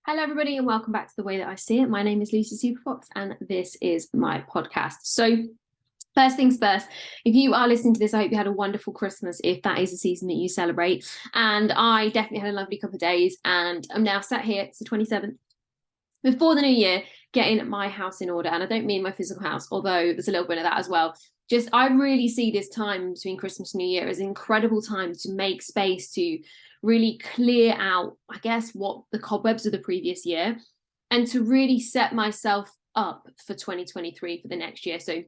Hello, everybody, and welcome back to The Way That I See It. My name is Lucy Superfox, and this is my podcast. So, first things first, if you are listening to this, I hope you had a wonderful Christmas, if that is the season that you celebrate. And I definitely had a lovely couple of days, and I'm now sat here, it's the 27th, before the new year, getting my house in order. And I don't mean my physical house, although there's a little bit of that as well. Just, I really see this time between Christmas and New Year as an incredible time to make space to really clear out, I guess, what the cobwebs of the previous year, and to really set myself up for 2023 for the next year. So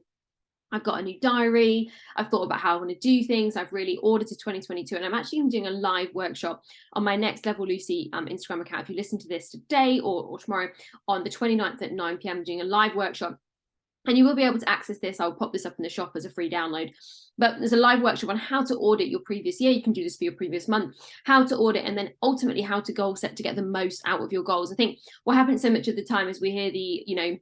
I've got a new diary. I've thought about how I want to do things. I've really audited 2022, and I'm actually doing a live workshop on my Next Level Lucy Instagram account. If you listen to this today or tomorrow on the 29th at 9 p.m, I'm doing a live workshop, and you will be able to access this. I'll pop this up in the shop as a free download. But there's a live workshop on how to audit your previous year. You can do this for your previous month, how to audit, and then ultimately how to goal set to get the most out of your goals. I think what happens so much of the time is we hear the,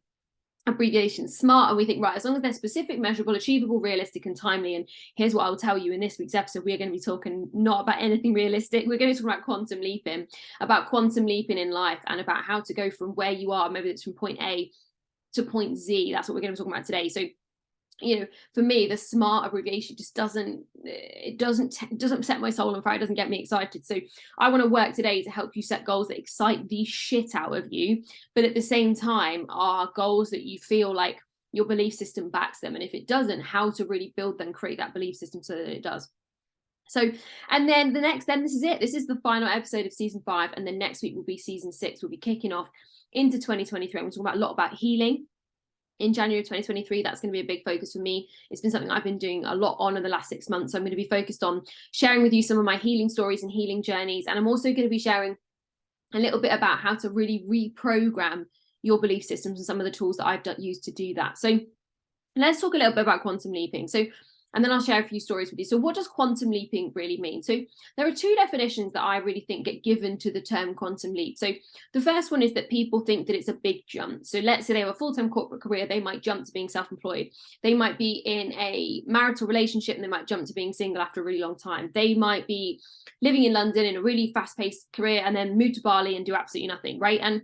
abbreviation SMART, and we think, right, as long as they're specific, measurable, achievable, realistic, and timely. And here's what I will tell you in this week's episode: we are going to be talking not about anything realistic. We're going to talk about quantum leaping in life, and about how to go from where you are, maybe it's from point A to point Z. That's what we're going to be talking about today. So, for me, the SMART abbreviation just doesn't set my soul on fire. It doesn't get me excited. So I want to work today to help you set goals that excite the shit out of you, but at the same time are goals that you feel like your belief system backs them. And if it doesn't, how to really build them, create that belief system so that it does. So, and then this is it. This is the final episode of season 5. And then next week will be season 6. We'll be kicking off into 2023. I'm going to talk about a lot about healing. In January 2023, that's going to be a big focus for me. It's been something I've been doing a lot on in the last 6 months. So I'm going to be focused on sharing with you some of my healing stories and healing journeys. And I'm also going to be sharing a little bit about how to really reprogram your belief systems and some of the tools that I've used to do that. So let's talk a little bit about quantum leaping. And then I'll share a few stories with you. So what does quantum leaping really mean? So there are 2 definitions that I really think get given to the term quantum leap. So the first one is that people think that it's a big jump. So let's say they have a full-time corporate career, they might jump to being self-employed. They might be in a marital relationship and they might jump to being single after a really long time. They might be living in London in a really fast-paced career and then move to Bali and do absolutely nothing, right? And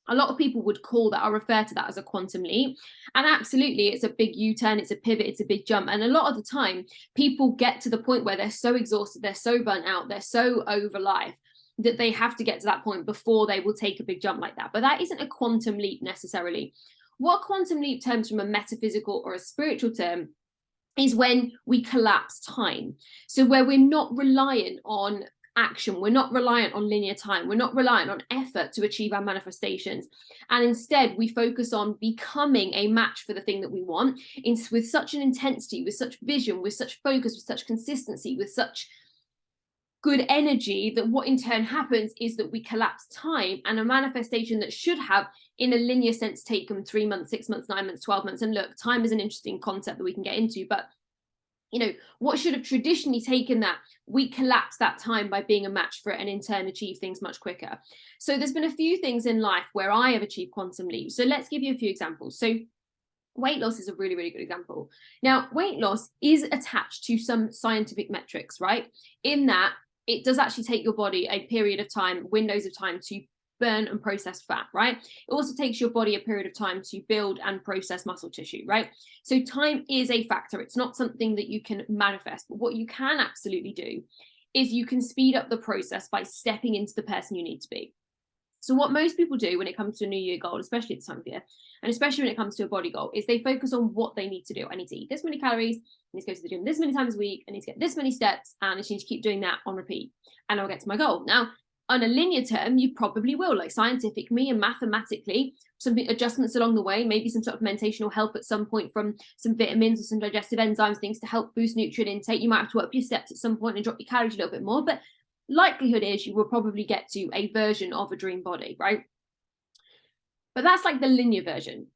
a lot of people would call that or refer to that as a quantum leap. And absolutely, it's a big U-turn, it's a pivot, it's a big jump. And a lot of the time, people get to the point where they're so exhausted, they're so burnt out, they're so over life that they have to get to that point before they will take a big jump like that. But that isn't a quantum leap necessarily. What quantum leap terms from a metaphysical or a spiritual term is when we collapse time. So where we're not reliant on action, we're not reliant on linear time, we're not reliant on effort to achieve our manifestations, and instead we focus on becoming a match for the thing that we want with such an intensity, with such vision, with such focus, with such consistency, with such good energy, that what in turn happens is that we collapse time, and a manifestation that should have in a linear sense taken 3 months, 6 months, 9 months, 12 months. And look, time is an interesting concept that we can get into, but what should have traditionally taken that, we collapse that time by being a match for it, and in turn achieve things much quicker. So there's been a few things in life where I have achieved quantum leaps. So let's give you a few examples. So weight loss is a really, really good example. Now, weight loss is attached to some scientific metrics, right? In that it does actually take your body a period of time, windows of time, to burn and process fat, right? It also takes your body a period of time to build and process muscle tissue, right? So time is a factor. It's not something that you can manifest, but what you can absolutely do is you can speed up the process by stepping into the person you need to be. So what most people do when it comes to a New Year goal, especially at this time of year, and especially when it comes to a body goal, is they focus on what they need to do. I need to eat this many calories, I need to go to the gym this many times a week, I need to get this many steps, and I just need to keep doing that on repeat, and I'll get to my goal. Now, on a linear term, you probably will, like scientifically and mathematically, some adjustments along the way, maybe some supplementational help at some point from some vitamins or some digestive enzymes, things to help boost nutrient intake. You might have to work your steps at some point and drop your calories a little bit more, but likelihood is you will probably get to a version of a dream body, right? But that's like the linear version.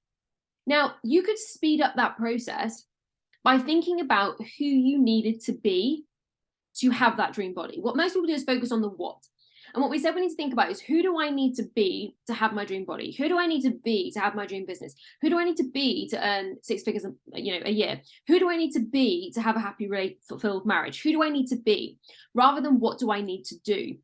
Now, you could speed up that process by thinking about who you needed to be to have that dream body. What most people do is focus on the what. And what we said we need to think about is, who do I need to be to have my dream body? Who do I need to be to have my dream business? Who do I need to be to earn 6 figures a year? Who do I need to be to have a happy, fulfilled marriage? Who do I need to be? Rather than what do I need to do?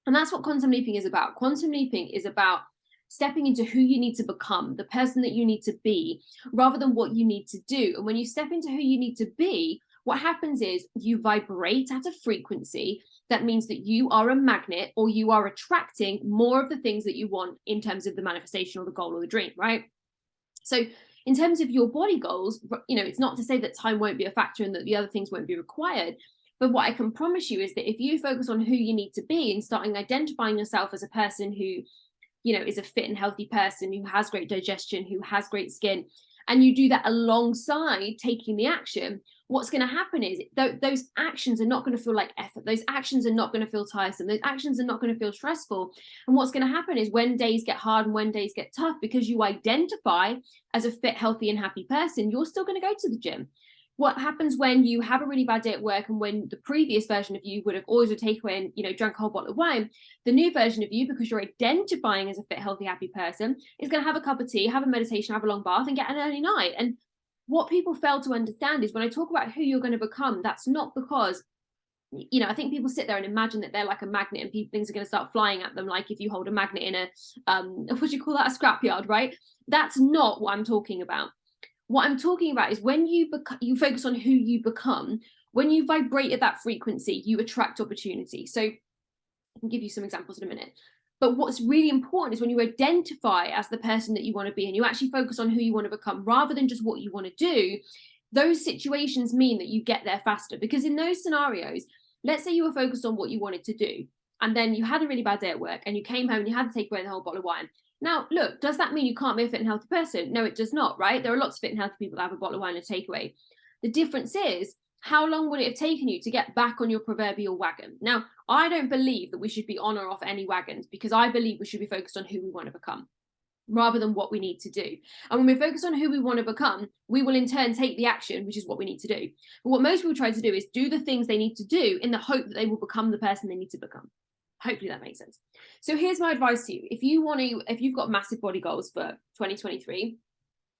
And that's what quantum leaping is about. Quantum leaping is about stepping into who you need to become, the person that you need to be, rather than what you need to do. And when you step into who you need to be, what happens is you vibrate at a frequency that means that you are a magnet, or you are attracting more of the things that you want in terms of the manifestation or the goal or the dream, right? So in terms of your body goals, it's not to say that time won't be a factor and that the other things won't be required. But what I can promise you is that if you focus on who you need to be and starting identifying yourself as a person who, is a fit and healthy person, who has great digestion, who has great skin, and you do that alongside taking the action, what's going to happen is those actions are not going to feel like effort. Those actions are not going to feel tiresome. Those actions are not going to feel stressful. And what's going to happen is when days get hard and when days get tough, because you identify as a fit, healthy, and happy person, you're still going to go to the gym. What happens when you have a really bad day at work, and when the previous version of you would have always a takeaway and drank a whole bottle of wine, the new version of you, because you're identifying as a fit, healthy, happy person, is going to have a cup of tea, have a meditation, have a long bath, and get an early night. And what people fail to understand is when I talk about who you're going to become, that's not because, I think people sit there and imagine that they're like a magnet and things are going to start flying at them, like if you hold a magnet in a, what do you call that, a scrapyard, right? That's not what I'm talking about. What I'm talking about is when you focus on who you become, when you vibrate at that frequency, you attract opportunity. So I can give you some examples in a minute. But what's really important is when you identify as the person that you want to be and you actually focus on who you want to become rather than just what you want to do, those situations mean that you get there faster. Because in those scenarios, let's say you were focused on what you wanted to do, and then you had a really bad day at work and you came home and you had to take away the whole bottle of wine. Now, look, does that mean you can't be a fit and healthy person? No, it does not, right? There are lots of fit and healthy people that have a bottle of wine and a takeaway. The difference is, how long would it have taken you to get back on your proverbial wagon? Now, I don't believe that we should be on or off any wagons, because I believe we should be focused on who we want to become rather than what we need to do. And when we focus on who we want to become, we will in turn take the action, which is what we need to do. But what most people try to do is do the things they need to do in the hope that they will become the person they need to become. Hopefully that makes sense. So here's my advice to you. If you've got massive body goals for 2023,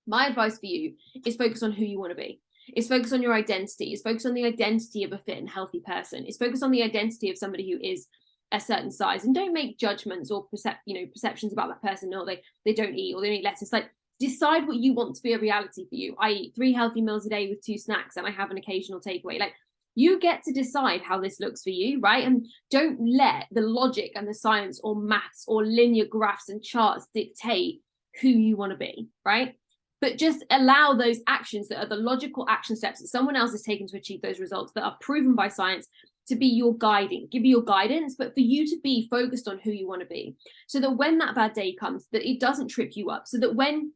my advice for you is focus on who you want to be. It's focus on your identity. It's focus on the identity of a fit and healthy person. It's focus on the identity of somebody who is a certain size, and don't make judgments or perceptions about that person. Or they don't eat, or they don't eat lettuce. Like, decide what you want to be a reality for you. I eat 3 healthy meals a day with 2 snacks, and I have an occasional takeaway. Like, you get to decide how this looks for you, right? And don't let the logic and the science or maths or linear graphs and charts dictate who you want to be, right? But just allow those actions that are the logical action steps that someone else has taken to achieve those results that are proven by science to be your guiding, give you your guidance, but for you to be focused on who you want to be, so that when that bad day comes, that it doesn't trip you up, so that when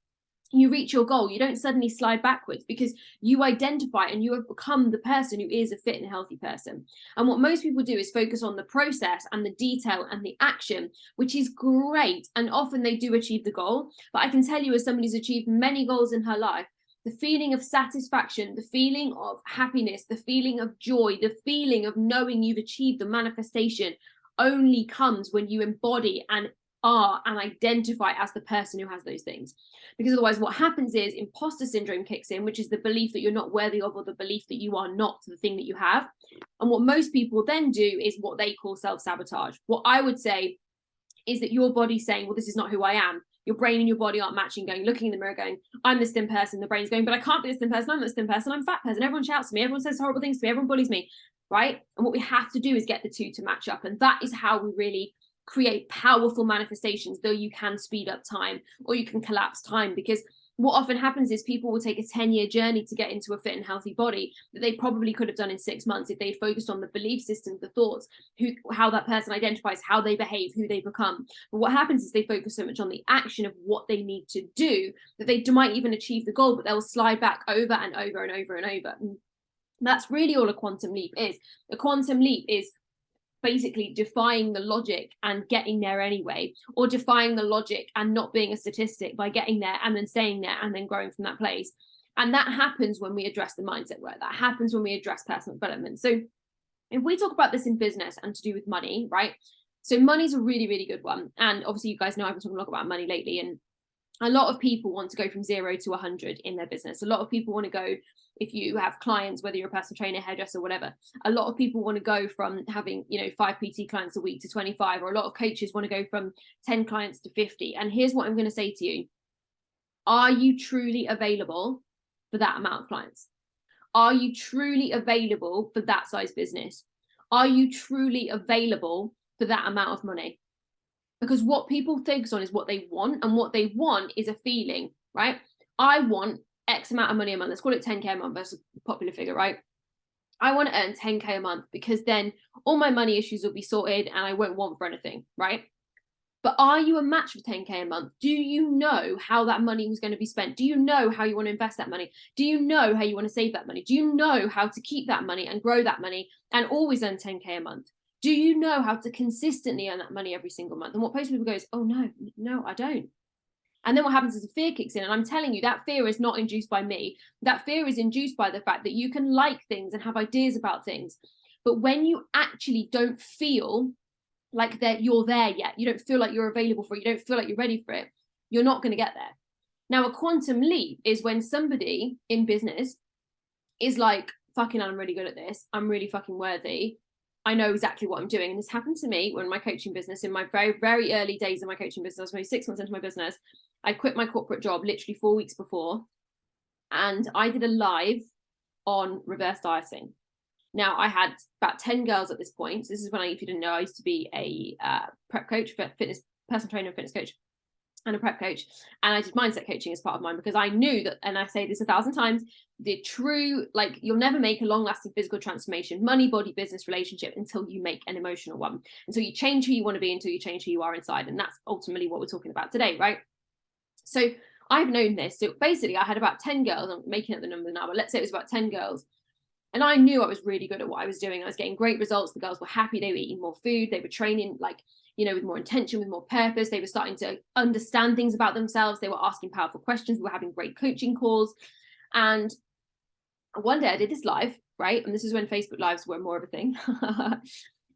you reach your goal, you don't suddenly slide backwards, because you identify and you have become the person who is a fit and healthy person. And what most people do is focus on the process and the detail and the action, which is great. And often they do achieve the goal. But I can tell you, as somebody who's achieved many goals in her life, the feeling of satisfaction, the feeling of happiness, the feeling of joy, the feeling of knowing you've achieved the manifestation only comes when you embody and are and identify as the person who has those things. Because otherwise what happens is imposter syndrome kicks in, which is the belief that you're not worthy of, or the belief that you are not the thing that you have. And what most people then do is what they call self-sabotage. What I would say is that your body's saying, well, this is not who I am. Your brain and your body aren't matching, going, looking in the mirror going, I'm this thin person. The brain's going, but I can't be this thin person. I'm this thin person. I'm a fat person. Everyone shouts at me. Everyone says horrible things to me. Everyone bullies me, right? And what we have to do is get the two to match up. And that is how we really create powerful manifestations, though you can speed up time or you can collapse time. Because what often happens is people will take a 10-year journey to get into a fit and healthy body that they probably could have done in 6 months if they'd focused on the belief systems, the thoughts, how that person identifies, how they behave, who they become. But what happens is they focus so much on the action of what they need to do that they might even achieve the goal, but they'll slide back over and over and over and over. And that's really all a quantum leap is. A quantum leap is basically defying the logic and getting there anyway, or defying the logic and not being a statistic by getting there and then staying there and then growing from that place. And that happens when we address the mindset work. That happens when we address personal development. So if we talk about this in business and to do with money, right? So money's a really, really good one. And obviously you guys know I've been talking a lot about money lately, and A lot of people want to go from 0 to 100 in their business. A lot of people want to go, if you have clients, whether you're a personal trainer, hairdresser, whatever, a lot of people want to go from having, 5 PT clients a week to 25, or a lot of coaches want to go from 10 clients to 50. And here's what I'm going to say to you. Are you truly available for that amount of clients? Are you truly available for that size business? Are you truly available for that amount of money? Because what people focus on is what they want, and what they want is a feeling, right? I want X amount of money a month. Let's call it 10K a month. That's a popular figure, right? I want to earn 10K a month because then all my money issues will be sorted and I won't want for anything, right? But are you a match for 10K a month? Do you know how that money was going to be spent? Do you know how you want to invest that money? Do you know how you want to save that money? Do you know how to keep that money and grow that money and always earn 10K a month? Do you know how to consistently earn that money every single month? And what most people go is, oh, no, I don't. And then what happens is the fear kicks in. And I'm telling you, that fear is not induced by me. That fear is induced by the fact that you can like things and have ideas about things. But when you actually don't feel like that you're there yet, you don't feel like you're available for it, you don't feel like you're ready for it, you're not going to get there. Now, a quantum leap is when somebody in business is like, fucking, I'm really good at this. I'm really fucking worthy. I know exactly what I'm doing. And this happened to me when my coaching business, in my very, very early days of my coaching business, I was maybe 6 months into my business. I quit my corporate job literally 4 weeks before. And I did a live on reverse dieting. Now, I had about 10 girls at this point. So this is when if you didn't know, I used to be a prep coach, fitness, personal trainer, fitness coach, and a prep coach. And I did mindset coaching as part of mine because I knew that, and I say this 1,000 times, the true, like, you'll never make a long-lasting physical transformation, money, body, business, relationship, until you make an emotional one. Until you change who you want to be, until you change who you are inside. And that's ultimately what we're talking about today, right? So I've known this. So basically, I had about 10 girls. I'm making up the number now, but let's say it was about 10 girls. And I knew I was really good at what I was doing. I was getting great results. The girls were happy. They were eating more food. They were training, like, with more intention, with more purpose. They were starting to understand things about themselves. They were asking powerful questions. We were having great coaching calls. And one day I did this live, right? And this is when Facebook Lives were more of a thing.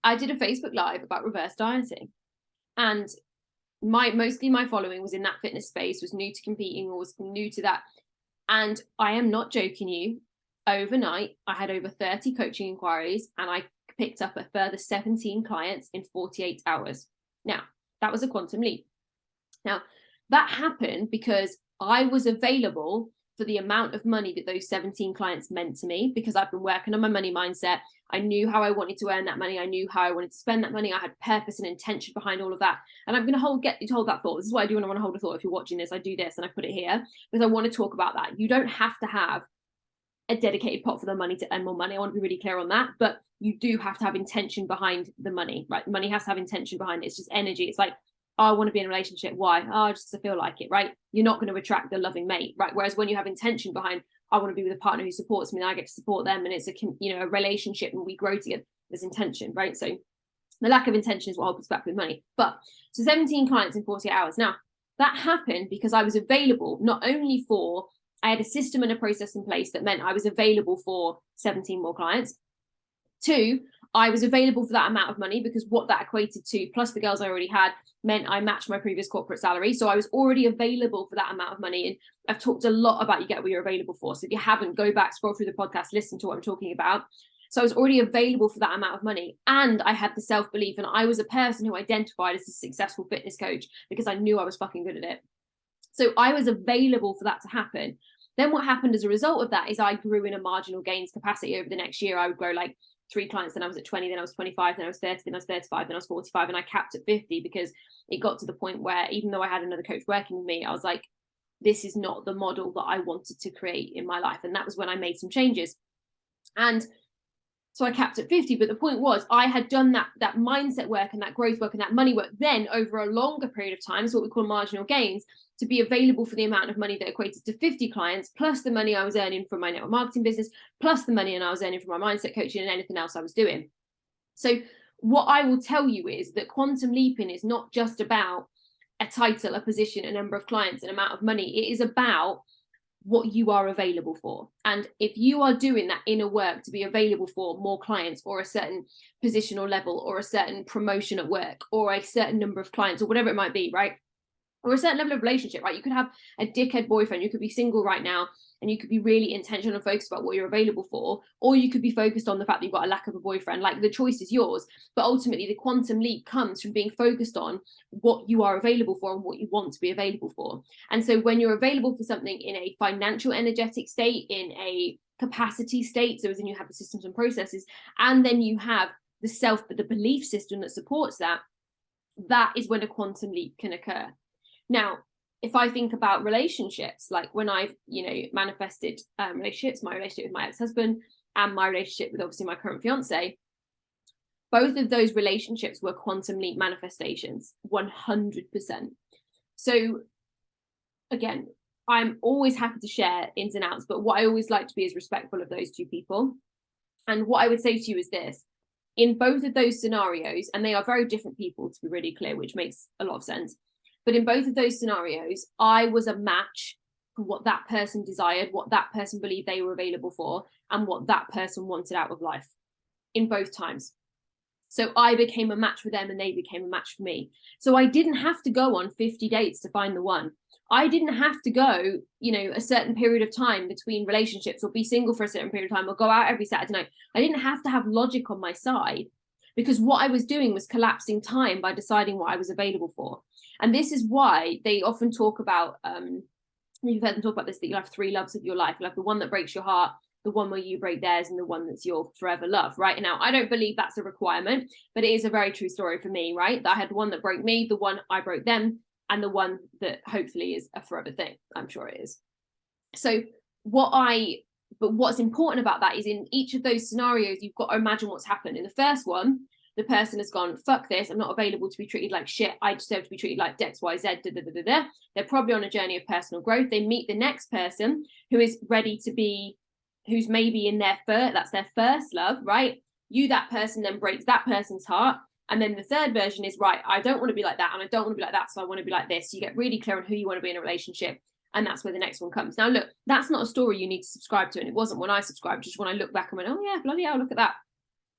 I did a Facebook Live about reverse dieting. And mostly my following was in that fitness space, was new to competing, or was new to that. And I am not joking you. Overnight, I had over 30 coaching inquiries, and I picked up a further 17 clients in 48 hours. Now, that was a quantum leap. Now, that happened because I was available for the amount of money that those 17 clients meant to me, because I've been working on my money mindset. I knew how I wanted to earn that money. I knew how I wanted to spend that money. I had purpose and intention behind all of that. And I'm going to get you to hold that thought. This is why I do when I want to hold a thought. If you're watching this, I do this and I put it here because I want to talk about that. You don't have to have a dedicated pot for the money to earn more money. I want to be really clear on that, but you do have to have intention behind the money, right? Money has to have intention behind it. It's just energy. It's like, oh, I want to be in a relationship. Why? Oh, just to feel like it, right? You're not going to attract the loving mate, right? Whereas when you have intention behind, I want to be with a partner who supports me and I get to support them, and it's a relationship and we grow together. There's intention, right? So the lack of intention is what holds us back with money. But so 17 clients in 48 hours. Now, that happened because I was available not only for, I had a system and a process in place that meant I was available for 17 more clients. 2, I was available for that amount of money because what that equated to, plus the girls I already had, meant I matched my previous corporate salary. So I was already available for that amount of money. And I've talked a lot about you get what you're available for. So if you haven't, go back, scroll through the podcast, listen to what I'm talking about. So I was already available for that amount of money. And I had the self-belief, and I was a person who identified as a successful fitness coach because I knew I was fucking good at it. So I was available for that to happen. Then what happened as a result of that is I grew in a marginal gains capacity over the next year. I would grow like 3 clients, then I was at 20, then I was 25, then I was 30, then I was 35, then I was 45, and I capped at 50 because it got to the point where even though I had another coach working with me, I was like, this is not the model that I wanted to create in my life. And that was when I made some changes. And so I capped at 50, but the point was I had done that mindset work and that growth work and that money work then over a longer period of time, so what we call marginal gains, to be available for the amount of money that equated to 50 clients, plus the money I was earning from my network marketing business, plus the money I was earning from my mindset coaching and anything else I was doing. So what I will tell you is that quantum leaping is not just about a title, a position, a number of clients, an amount of money. It is about what you are available for. And if you are doing that inner work to be available for more clients, or a certain position or level, or a certain promotion at work, or a certain number of clients, or whatever it might be, right? or a certain level of relationship, right? You could have a dickhead boyfriend, you could be single right now, and you could be really intentional and focused about what you're available for, or you could be focused on the fact that you've got a lack of a boyfriend. Like, the choice is yours, but ultimately the quantum leap comes from being focused on what you are available for and what you want to be available for. And so when you're available for something in a financial energetic state, in a capacity state, so as in you have the systems and processes, and then you have the belief system that supports that, that is when a quantum leap can occur. Now, if I think about relationships, like when I've, manifested relationships, my relationship with my ex-husband and my relationship with obviously my current fiance, both of those relationships were quantum leap manifestations, 100%. So again, I'm always happy to share ins and outs, but what I always like to be is respectful of those two people. And what I would say to you is this: in both of those scenarios, and they are very different people, to be really clear, which makes a lot of sense, but in both of those scenarios, I was a match for what that person desired, what that person believed they were available for, and what that person wanted out of life, in both times. So I became a match for them and they became a match for me. So I didn't have to go on 50 dates to find the one. I didn't have to go, a certain period of time between relationships, or be single for a certain period of time, or go out every Saturday night. I didn't have to have logic on my side, because what I was doing was collapsing time by deciding what I was available for. And this is why they often talk about, you've heard them talk about this, that you'll have 3 loves of your life. You'll have the one that breaks your heart, the one where you break theirs, and the one that's your forever love, right? Now, I don't believe that's a requirement, but it is a very true story for me, right? That I had one that broke me, the one I broke them, and the one that hopefully is a forever thing. I'm sure it is. So what's important about that is, in each of those scenarios, you've got to imagine what's happened. In the first one, the person has gone, fuck this, I'm not available to be treated like shit, I deserve to be treated like X, Y, Z, da, da, da, da, da. They're probably on a journey of personal growth. They meet the next person who is ready to be, who's maybe in that's their first love, right? That person then breaks that person's heart. And then the third version is, right, I don't want to be like that, and I don't want to be like that, so I want to be like this. So you get really clear on who you want to be in a relationship, and that's where the next one comes. Now, look, that's not a story you need to subscribe to, and it wasn't when I subscribed, just when I look back and went, oh yeah, bloody hell, look at that.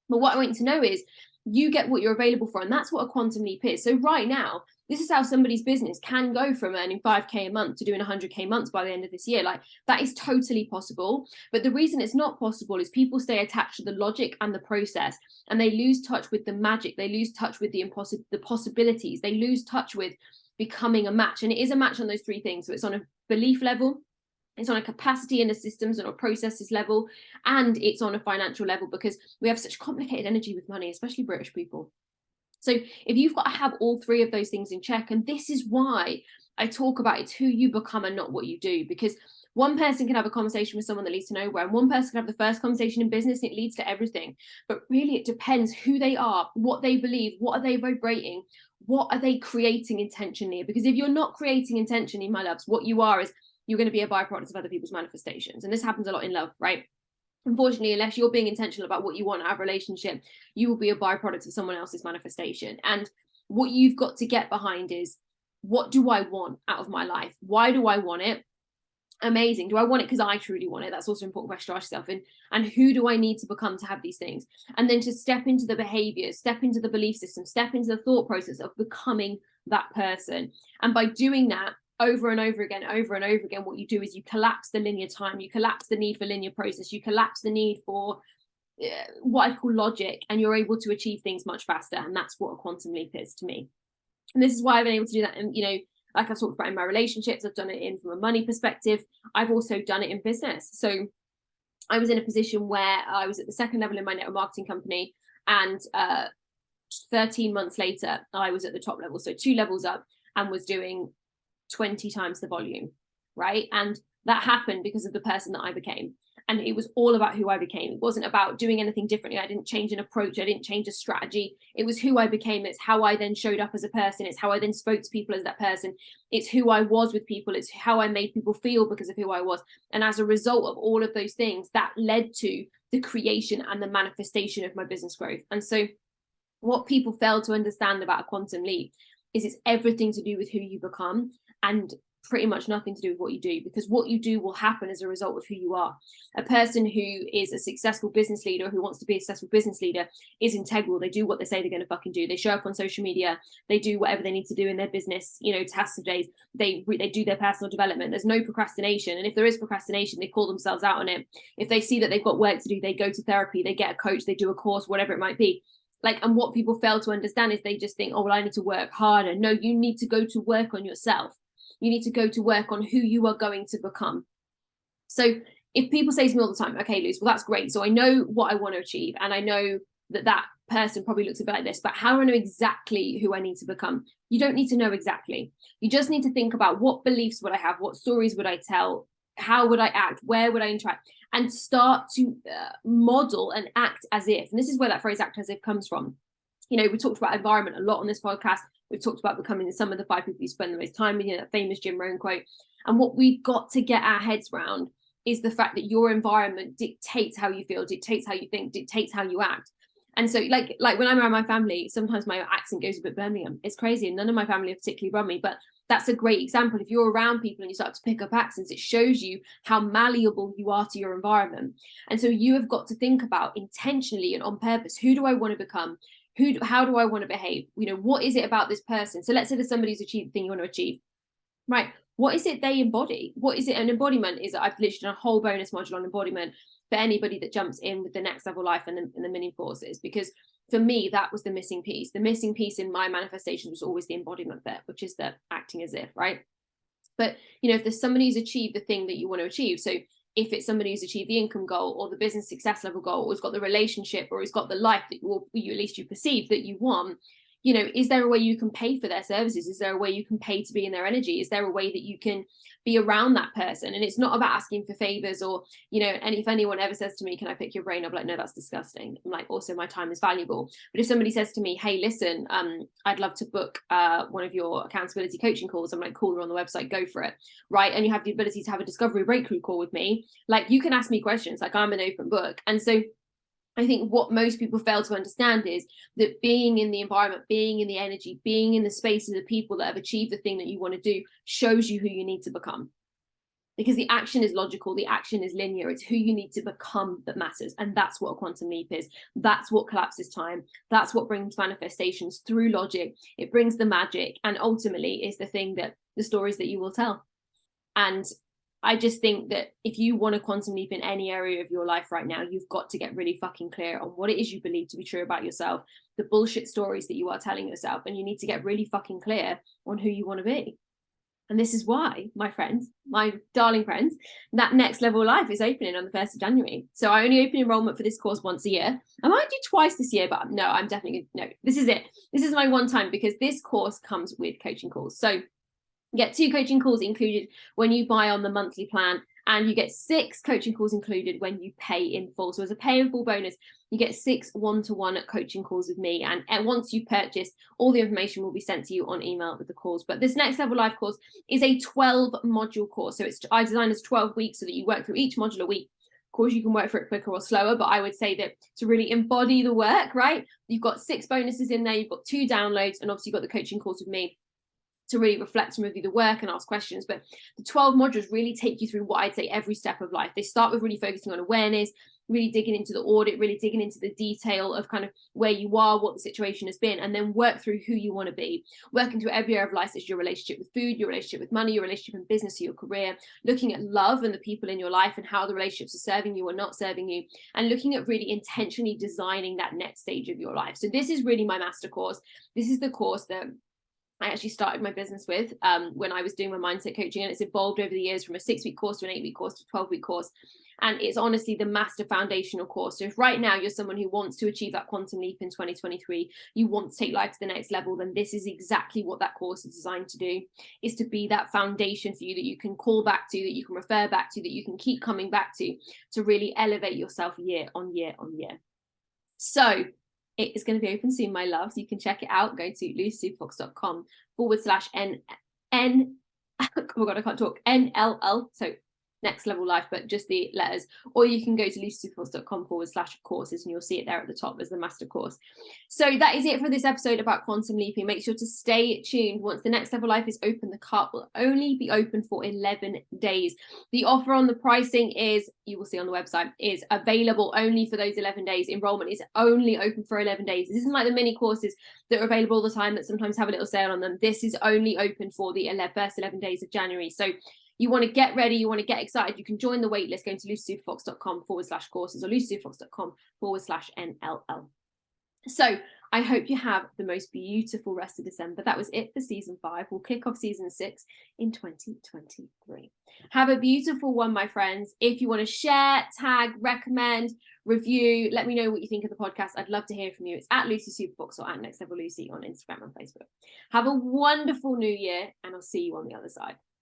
But what I want you to know is, you get what you're available for, and that's what a quantum leap is. So right now, this is how somebody's business can go from earning 5k a month to doing 100k months by the end of this year. Like, that is totally possible. But the reason it's not possible is people stay attached to the logic and the process, and they lose touch with the magic. They lose touch with the possibilities. They lose touch with becoming a match. And it is a match on those 3 things. So it's on a belief level, it's on a capacity and a systems and a processes level, and it's on a financial level, because we have such complicated energy with money, especially British people. So if you've got to have all 3 of those things in check, and this is why I talk about it's who you become and not what you do, because one person can have a conversation with someone that leads to nowhere, and one person can have the first conversation in business and it leads to everything. But really, it depends who they are, what they believe, what are they vibrating, what are they creating intentionally. Because if you're not creating intentionally, my loves, what you are is, you're going to be a byproduct of other people's manifestations. And this happens a lot in love, right? Unfortunately, unless you're being intentional about what you want out of a relationship, you will be a byproduct of someone else's manifestation. And what you've got to get behind is, what do I want out of my life? Why do I want it? Amazing. Do I want it because I truly want it? That's also an important question to ask yourself. And who do I need to become to have these things? And then to step into the behaviors, step into the belief system, step into the thought process of becoming that person. And by doing that, over and over again, what you do is you collapse the linear time, you collapse the need for linear process, you collapse the need for what I call logic, and you're able to achieve things much faster. And that's what a quantum leap is to me. And this is why I've been able to do that. And, like I've talked about in my relationships, I've done it in from a money perspective. I've also done it in business. So I was in a position where I was at the second level in my network marketing company, and 13 months later, I was at the top level. So 2 levels up, and was doing 20 times the volume, right? And that happened because of the person that I became. And it was all about who I became. It wasn't about doing anything differently. I didn't change an approach. I didn't change a strategy. It was who I became. It's how I then showed up as a person. It's how I then spoke to people as that person. It's who I was with people. It's how I made people feel because of who I was. And as a result of all of those things, that led to the creation and the manifestation of my business growth. And so what people fail to understand about a quantum leap is it's everything to do with who you become. And pretty much nothing to do with what you do, because what you do will happen as a result of who you are. A person who is a successful business leader, who wants to be a successful business leader, is integral. They do what they say they're going to fucking do. They show up on social media. They do whatever they need to do in their business, tasks of days. They do their personal development. There's no procrastination. And if there is procrastination, they call themselves out on it. If they see that they've got work to do, they go to therapy, they get a coach, they do a course, whatever it might be. And what people fail to understand is they just think, oh, well, I need to work harder. No, you need to go to work on yourself. You need to go to work on who you are going to become. So if people say to me all the time, okay, Luz, well, that's great. So I know what I want to achieve. And I know that person probably looks a bit like this, but how do I know exactly who I need to become? You don't need to know exactly. You just need to think about what beliefs would I have? What stories would I tell? How would I act? Where would I interact? And start to model and act as if. And this is where that phrase act as if comes from. We talked about environment a lot on this podcast. We've talked about becoming some of the 5 people you spend the most time with, that famous Jim Rohn quote. And what we've got to get our heads around is the fact that your environment dictates how you feel, dictates how you think, dictates how you act. And so like when I'm around my family, sometimes my accent goes a bit Birmingham. It's crazy. And none of my family are particularly Brummy, but that's a great example. If you're around people and you start to pick up accents, it shows you how malleable you are to your environment. And so you have got to think about intentionally and on purpose, who do I want to become? How do I want to behave? What is it about this person? So let's say there's somebody who's achieved the thing you want to achieve, right? What is it they embody? What is it? An embodiment is, I've literally done a whole bonus module on embodiment for anybody that jumps in with the next level life and the mini courses, because for me, that was the missing piece. The missing piece in my manifestation was always the embodiment bit, which is the acting as if, right? But, if there's somebody who's achieved the thing that you want to achieve, so if it's somebody who's achieved the income goal or the business success level goal, or has got the relationship, or has got the life that at least you perceive that you want, is there a way you can pay for their services? Is there a way you can pay to be in their energy? Is there a way that you can be around that person? And it's not about asking for favors or, and if anyone ever says to me, can I pick your brain? I'm like, no, that's disgusting. I'm like, also my time is valuable. But if somebody says to me, hey, listen, I'd love to book one of your accountability coaching calls, I'm like, cool, we're on the website, go for it. Right. And you have the ability to have a discovery breakthrough call with me. Like, you can ask me questions, like I'm an open book. And so I think what most people fail to understand is that being in the environment, being in the energy, being in the space of the people that have achieved the thing that you want to do shows you who you need to become. Because the action is logical, the action is linear. It's who you need to become that matters. And that's what a quantum leap is. That's what collapses time. That's what brings manifestations through logic. It brings the magic, and ultimately is the thing that the stories that you will tell. And I just think that if you want a quantum leap in any area of your life right now, you've got to get really fucking clear on what it is you believe to be true about yourself, the bullshit stories that you are telling yourself, and you need to get really fucking clear on who you want to be. And this is why, my friends, my darling friends, that next level of life is opening on the 1st of January. So I only open enrollment for this course once a year. I might do twice this year, but no, I'm definitely, no, this is it. This is my one time, because this course comes with coaching calls. So you get 2 coaching calls included when you buy on the monthly plan, and you get 6 coaching calls included when you pay in full. So as a pay in full bonus, you get 6 one-to-one coaching calls with me. And once you purchase, all the information will be sent to you on email with the calls. But this Next Level Life course is a 12-module course. So I designed as 12 weeks so that you work through each module a week. Of course, you can work for it quicker or slower, but I would say that to really embody the work, right? You've got 6 bonuses in there. You've got 2 downloads, and obviously you've got the coaching calls with me to really reflect and review the work and ask questions. But the 12 modules really take you through what I'd say every step of life. They start with really focusing on awareness, really digging into the audit, really digging into the detail of kind of where you are, what the situation has been, and then work through who you want to be. Working through every area of life, such as your relationship with food, your relationship with money, your relationship in business, your career, looking at love and the people in your life and how the relationships are serving you or not serving you, and looking at really intentionally designing that next stage of your life. So this is really my master course. This is the course that I actually started my business with when I was doing my mindset coaching, and it's evolved over the years from a 6-week course to an 8-week course to a 12-week course. And it's honestly the master foundational course. So if right now you're someone who wants to achieve that quantum leap in 2023, you want to take life to the next level, then this is exactly what that course is designed to do, is to be that foundation for you that you can call back to, that you can refer back to, that you can keep coming back to really elevate yourself year on year on year. So it is going to be open soon, my loves. You can check it out. Go to lucysuperfox.com/n. Oh my God, I can't talk. NLL. So Next Level Life, but just the letters, or you can go to lucysuperfox.com/courses and you'll see it there at the top as the master course. So that is it for this episode about quantum leaping. Make sure to stay tuned. Once the Next Level Life is open, the cart will only be open for 11 days. The offer on the pricing is, you will see on the website, is available only for those 11 days. Enrollment is only open for 11 days. This isn't like the mini courses that are available all the time that sometimes have a little sale on them. This is only open for the first 11 days of January. So you want to get ready, you want to get excited, you can join the waitlist going to lucysuperfox.com/courses or lucysuperfox.com/NLL. So I hope you have the most beautiful rest of December. That was it for season 5. We'll kick off season 6 in 2023. Have a beautiful one, my friends. If you want to share, tag, recommend, review, let me know what you think of the podcast. I'd love to hear from you. It's at Lucy Superfox or at Next Level Lucy on Instagram and Facebook. Have a wonderful new year, and I'll see you on the other side.